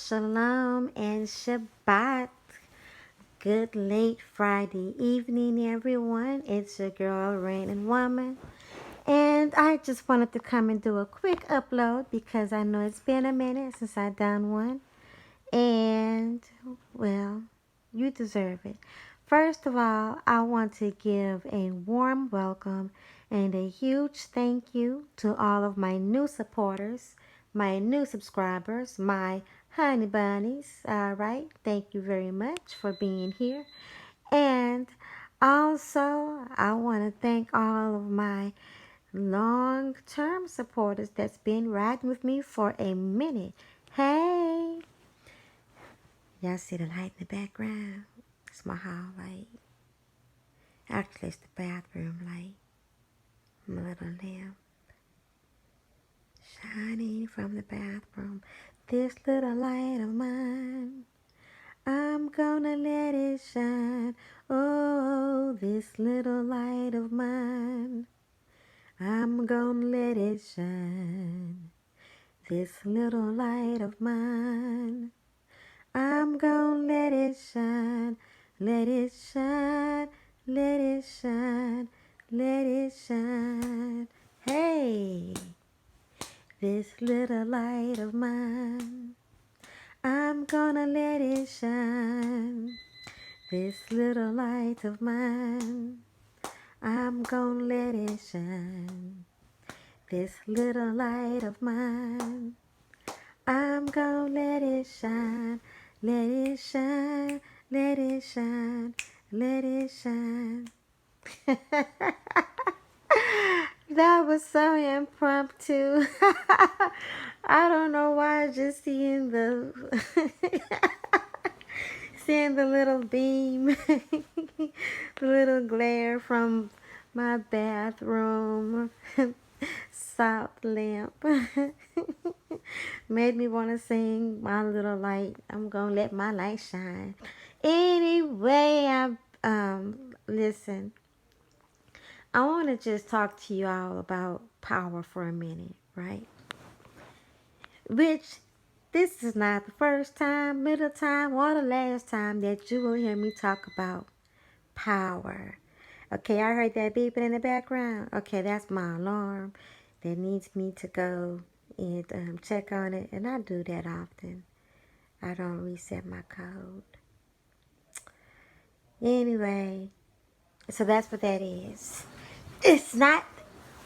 Shalom, and Shabbat. Good late Friday evening, everyone. It's your girl, Rain and Woman. And I just wanted to come and do a quick upload because I know it's been a minute since I done one. And, well, you deserve it. First of all, I want to give a warm welcome and a huge thank you to all of my new supporters, my new subscribers, my honey bunnies. All right, thank you very much for being here. And also, I want to thank all of my long-term supporters that's been riding with me for a minute. Hey, y'all see the light in the background? It's my hall light. Actually, it's the bathroom light. My little lamp shining from the bathroom. This little light of mine, I'm gonna let it shine. Oh, this little light of mine, I'm gonna let it shine. This little light of mine, I'm gonna let it shine. Let it shine, let it shine, let it shine. Hey, this little light of mine, I'm gonna let it shine. This little light of mine, I'm gonna let it shine. This little light of mine, I'm gonna let it shine. Let it shine, let it shine, let it shine. That was so impromptu. I don't know why, just seeing the seeing the little beam, the little glare from my bathroom salt lamp made me want to sing my little light. I'm gonna let my light shine. Anyway, listen. I want to just talk to you all about power for a minute, right? Which this is not the first time, middle time, or the last time that you will hear me talk about power. Okay, I heard that beeping in the background. Okay, that's my alarm that needs me to go and check on it, and I do that often. I don't reset my code. Anyway, so that's what that is. It's not,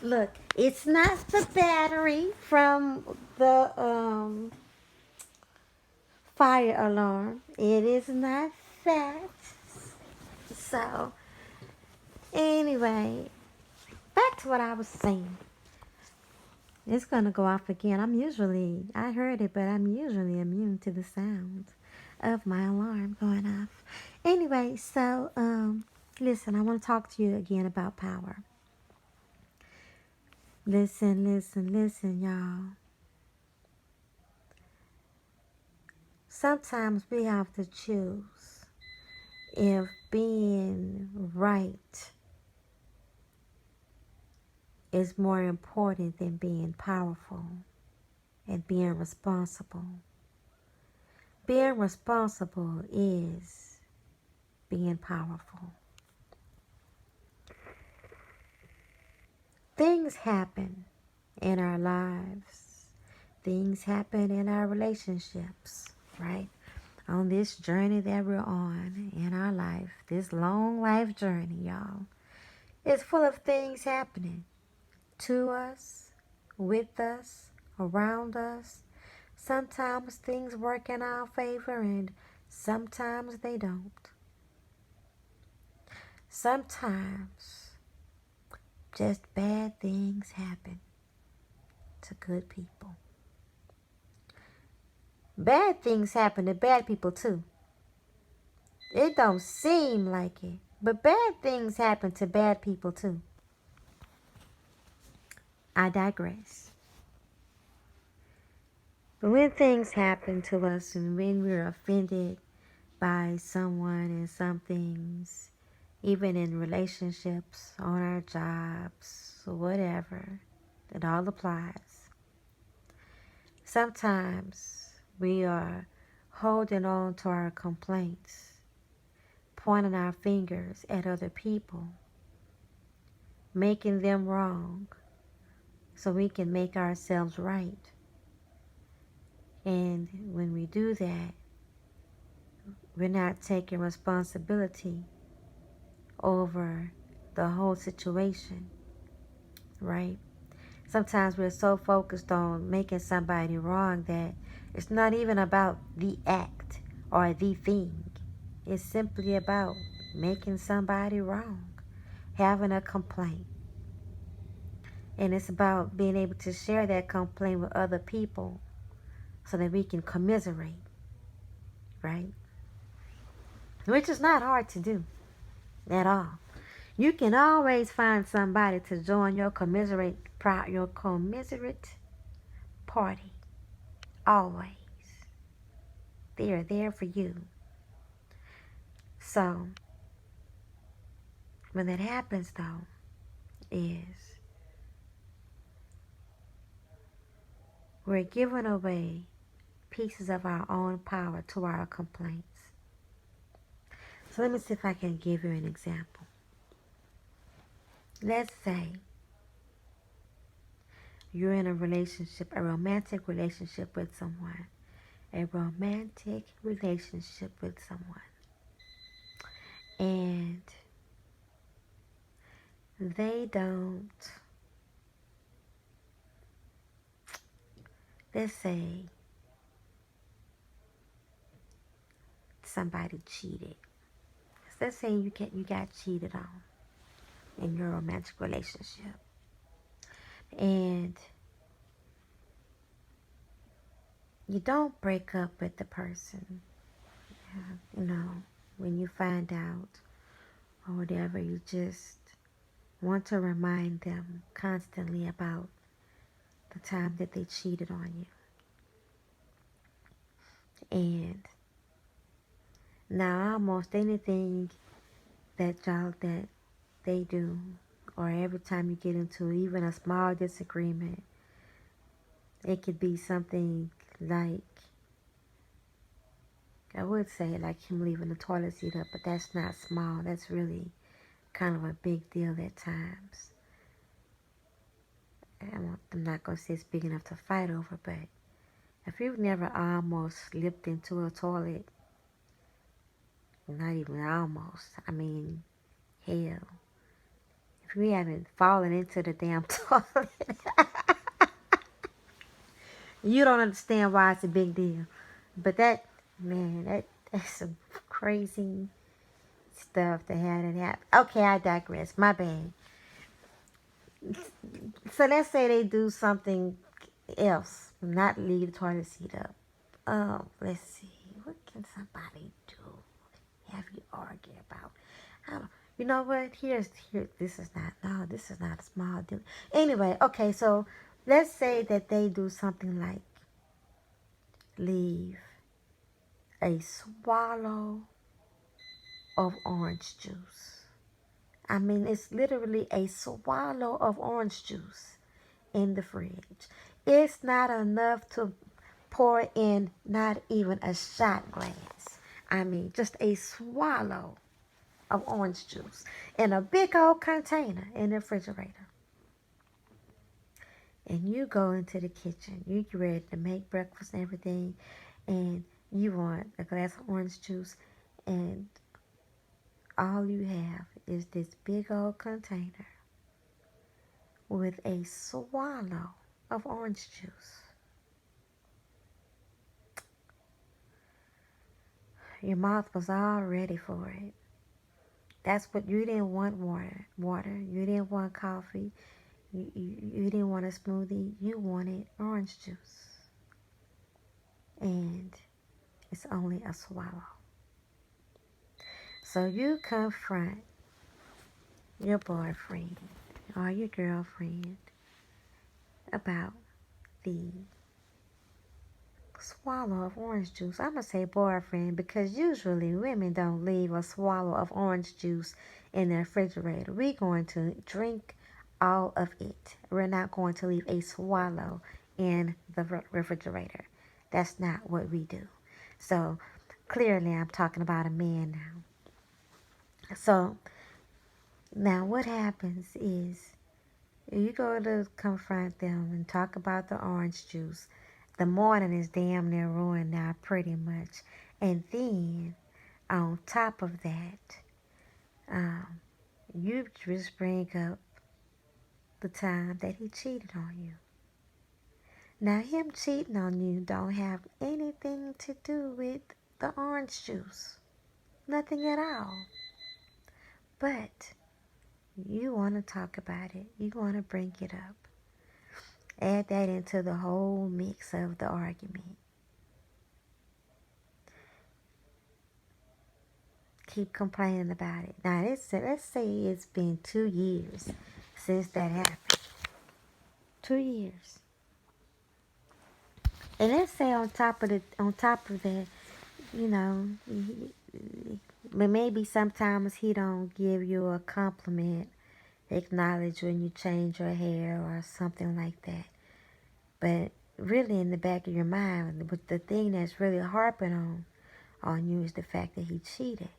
look, it's not the battery from the fire alarm. It is not that. So, anyway, back to what I was saying. It's going to go off again. I heard it, but I'm usually immune to the sound of my alarm going off. Anyway, so, listen, I want to talk to you again about power. Listen, y'all. Sometimes we have to choose if being right is more important than being powerful and being responsible. Being responsible is being powerful. Things happen in our lives. Things happen in our relationships, right? On this journey that we're on in our life, this long life journey, y'all, it's full of things happening to us, with us, around us. Sometimes things work in our favor and sometimes they don't. Sometimes just bad things happen to good people. Bad things happen to bad people too. It don't seem like it, but bad things happen to bad people too. I digress. But when things happen to us and when we're offended by someone and some things, even in relationships, on our jobs, or whatever, it all applies. Sometimes we are holding on to our complaints, pointing our fingers at other people, making them wrong so we can make ourselves right. And when we do that, we're not taking responsibility over the whole situation, right? Sometimes we're so focused on making somebody wrong that it's not even about the act or the thing. It's simply about making somebody wrong, having a complaint. And it's about being able to share that complaint with other people so that we can commiserate, right? Which is not hard to do at all. You can always find somebody to join your commiserate party. Always. They are there for you. So when that happens though, is we're giving away pieces of our own power to our complaints. So let me see if I can give you an example. Let's say you're in a relationship, a romantic relationship with someone. A romantic relationship with someone. And they don't, let's say somebody cheated. Let's say you got cheated on in your romantic relationship. And you don't break up with the person. You know, when you find out or whatever, you just want to remind them constantly about the time that they cheated on you. And now almost anything that they do, or every time you get into even a small disagreement, it could be something like, I would say like him leaving the toilet seat up, but that's not small. That's really kind of a big deal at times. I'm not going to say it's big enough to fight over, but if you've never almost slipped into a toilet, not even almost, I mean, hell, if we haven't fallen into the damn toilet, you don't understand why it's a big deal. But that, man, that's some crazy stuff that had it happen. Okay, I digress. My bad. So let's say they do something else, not leave the toilet seat up. Let's see. What can somebody do? Have you argue about? I don't. You know what? Here. This is not a small deal. Anyway, okay. So let's say that they do something like leave a swallow of orange juice. I mean, it's literally a swallow of orange juice in the fridge. It's not enough to pour in not even a shot glass. I mean, just a swallow of orange juice in a big old container in the refrigerator. And you go into the kitchen. You get ready to make breakfast and everything. And you want a glass of orange juice. And all you have is this big old container with a swallow of orange juice. Your mouth was all ready for it. That's what you didn't want. Water. You didn't want coffee. You didn't want a smoothie. You wanted orange juice. And it's only a swallow. So you confront your boyfriend or your girlfriend about the swallow of orange juice. I'm going to say boyfriend because usually women don't leave a swallow of orange juice in the refrigerator. We're going to drink all of it. We're not going to leave a swallow in the refrigerator. That's not what we do. So clearly I'm talking about a man now. So now what happens is you go to confront them and talk about the orange juice. The morning is damn near ruined now, pretty much. And then, on top of that, um, you just bring up the time that he cheated on you. Now, him cheating on you don't have anything to do with the orange juice. Nothing at all. But you want to talk about it. You want to bring it up. Add that into the whole mix of the argument. Keep complaining about it. Now, let's say it's been 2 years since that happened. 2 years. And let's say on top of that, you know, maybe sometimes he don't give you a compliment, acknowledge when you change your hair or something like that. But really, in the back of your mind, the thing that's really harping on you is the fact that he cheated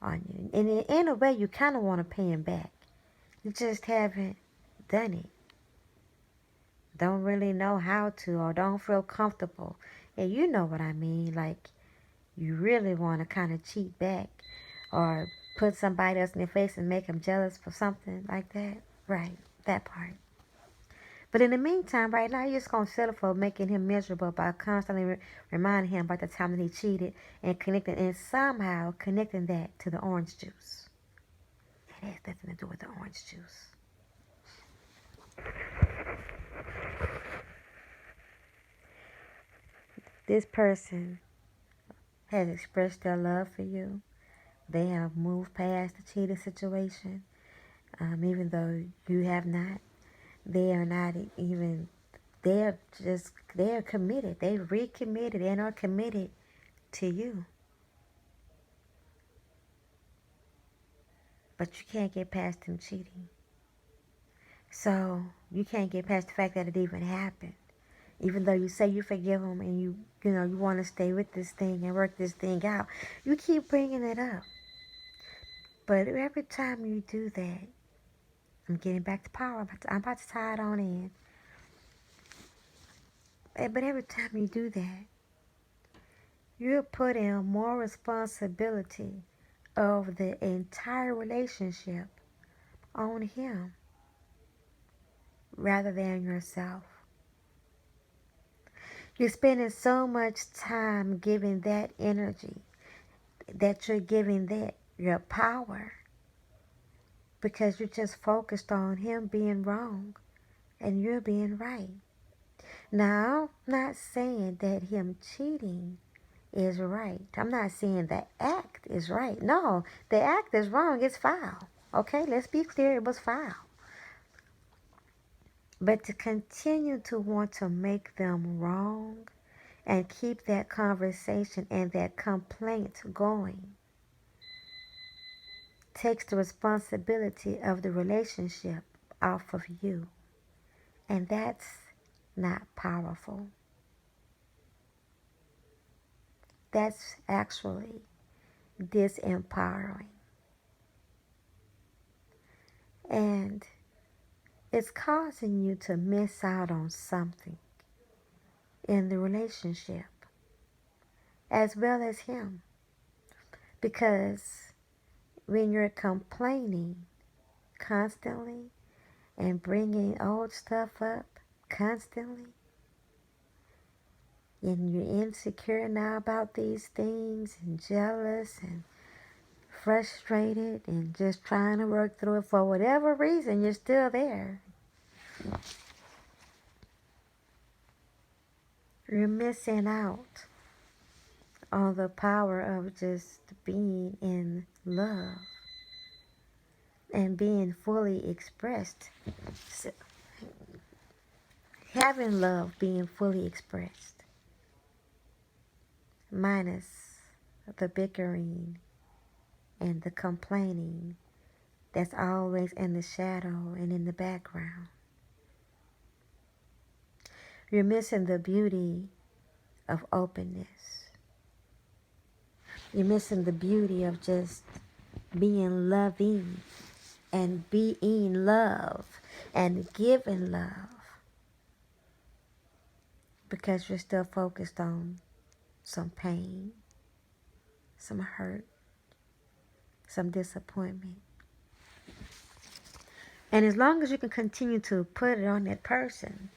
on you. And in a way, you kind of want to pay him back. You just haven't done it. Don't really know how to, or don't feel comfortable. And you know what I mean. Like, you really want to kind of cheat back or put somebody else in their face and make them jealous for something like that. Right, that part. But in the meantime, right now, you're just going to settle for making him miserable by constantly reminding him about the time that he cheated and connecting, and somehow connecting that to the orange juice. It has nothing to do with the orange juice. This person has expressed their love for you. They have moved past the cheating situation, even though you have not. They are not even, they're committed. They recommitted and are committed to you. But you can't get past them cheating. So you can't get past the fact that it even happened. Even though you say you forgive them and you want to stay with this thing and work this thing out, you keep bringing it up. But every time you do that, I'm getting back to power. I'm about to tie it on in. But every time you do that, you're putting more responsibility of the entire relationship on him rather than yourself. You're spending so much time giving that energy that you're giving that your power because you're just focused on him being wrong and you're being right. Now, I'm not saying that him cheating is right. I'm not saying the act is right. No, the act is wrong. It's foul. Okay, let's be clear. It was foul. But to continue to want to make them wrong and keep that conversation and that complaint going takes the responsibility of the relationship off of you. And that's not powerful. That's actually disempowering. And it's causing you to miss out on something in the relationship as well as him. Because when you're complaining constantly and bringing old stuff up constantly, and you're insecure now about these things and jealous and frustrated and just trying to work through it for whatever reason, you're still there. You're missing out on the power of just being in love and being fully expressed. So, having love being fully expressed, minus the bickering and the complaining that's always in the shadow and in the background. You're missing the beauty of openness. You're missing the beauty of just being loving and being love and giving love because you're still focused on some pain, some hurt, some disappointment. And as long as you can continue to put it on that person,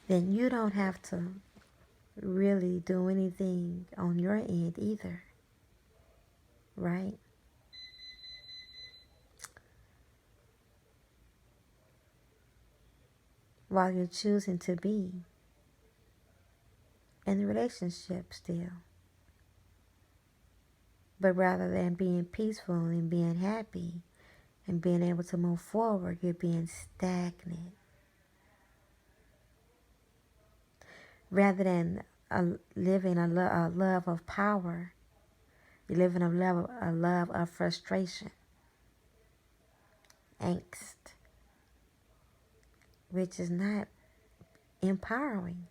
then you don't have to really do anything on your end either, right? While you're choosing to be in the relationship still. But rather than being peaceful and being happy and being able to move forward, you're being stagnant. Rather than living a love of power, you're living a love of frustration, angst, which is not empowering.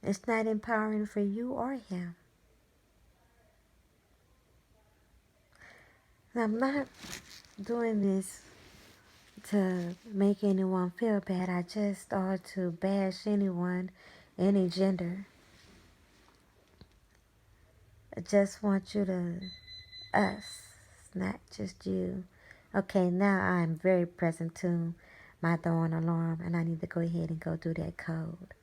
It's not empowering for you or him. I'm not doing this to make anyone feel bad. I just or to bash anyone, any gender. I just want you to, us, not just you. Okay, now I'm very present to my throwing alarm and I need to go ahead and go do that code.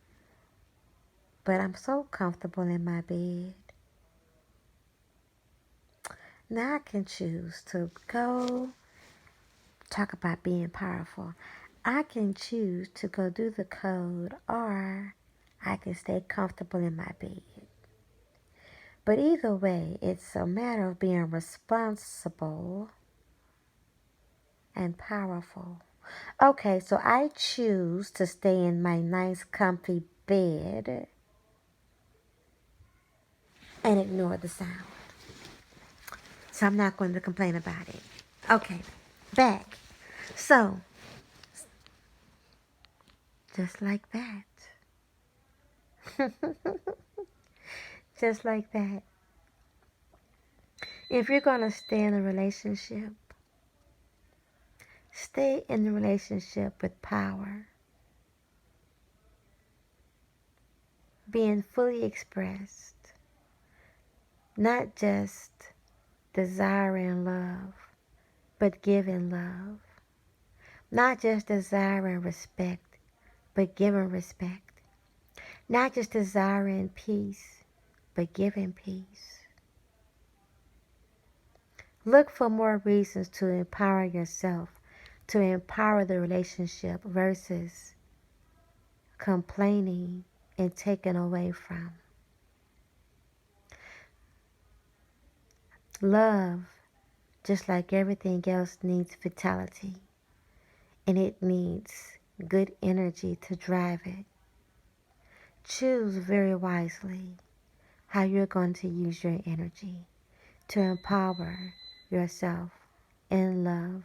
But I'm so comfortable in my bed. Now I can choose to go talk about being powerful. I can choose to go do the code or I can stay comfortable in my bed. But either way, it's a matter of being responsible and powerful. Okay, so I choose to stay in my nice comfy bed and ignore the sound. So I'm not going to complain about it. Okay, back. So, just like that. Just like that. If you're going to stay in a relationship, stay in the relationship with power, being fully expressed, not just desiring love, but giving love, not just desiring respect, but giving respect, not just desiring peace, but giving peace. Look for more reasons to empower yourself, to empower the relationship versus complaining and taken away from. Love, just like everything else, needs vitality, and it needs good energy to drive it. Choose very wisely how you're going to use your energy to empower yourself in love,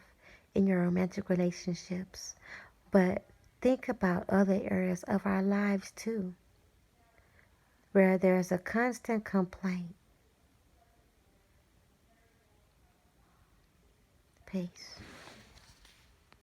in your romantic relationships. But think about other areas of our lives too, where there's a constant complaint. Peace.